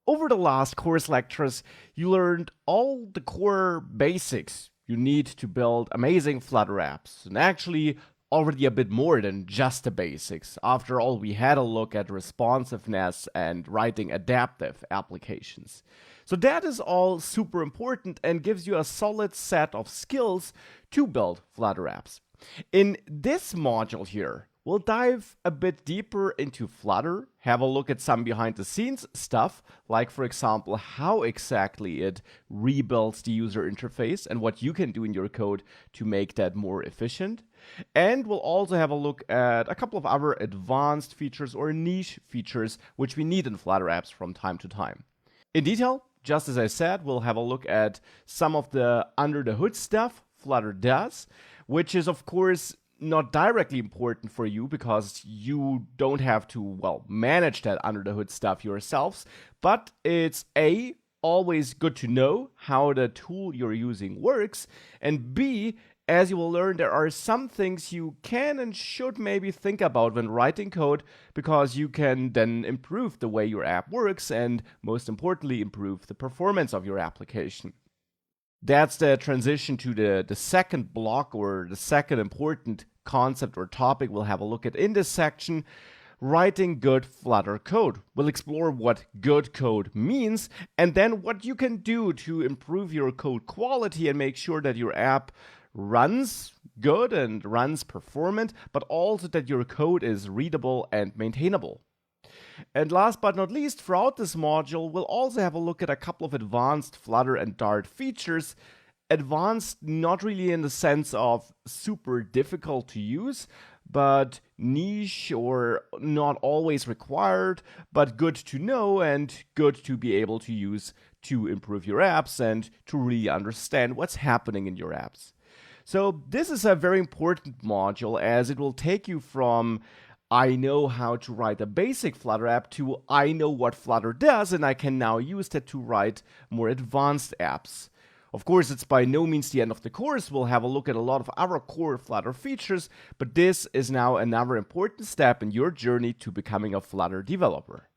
Over the last course lectures, you learned all the core basics you need to build amazing Flutter apps, and actually already a bit more than just the basics. After all, we had a look at responsiveness and writing adaptive applications. So that is all super important and gives you a solid set of skills to build Flutter apps. In this module here, we'll dive a bit deeper into Flutter, have a look at some behind the scenes stuff, like for example, how exactly it rebuilds the user interface and what you can do in your code to make that more efficient. And we'll also have a look at a couple of other advanced features or niche features which we need in Flutter apps from time to time. In detail, just as I said, we'll have a look at some of the under the hood stuff Flutter does, which is of course not directly important for you because you don't have to, well, manage that under the hood stuff yourselves, but it's A, always good to know how the tool you're using works, and B, as you will learn, there are some things you can and should maybe think about when writing code because you can then improve the way your app works and, most importantly, improve the performance of your application. That's the transition to the second block or the second important concept or topic we'll have a look at in this section, writing good Flutter code. We'll explore what good code means and then what you can do to improve your code quality and make sure that your app runs good and runs performant, but also that your code is readable and maintainable. And last but not least, throughout this module, we'll also have a look at a couple of advanced Flutter and Dart features. Advanced not really in the sense of super difficult to use, but niche or not always required, but good to know and good to be able to use to improve your apps and to really understand what's happening in your apps. So this is a very important module as it will take you from I know how to write a basic Flutter app to I know what Flutter does and I can now use that to write more advanced apps. Of course, it's by no means the end of the course. We'll have a look at a lot of other core Flutter features, but this is now another important step in your journey to becoming a Flutter developer.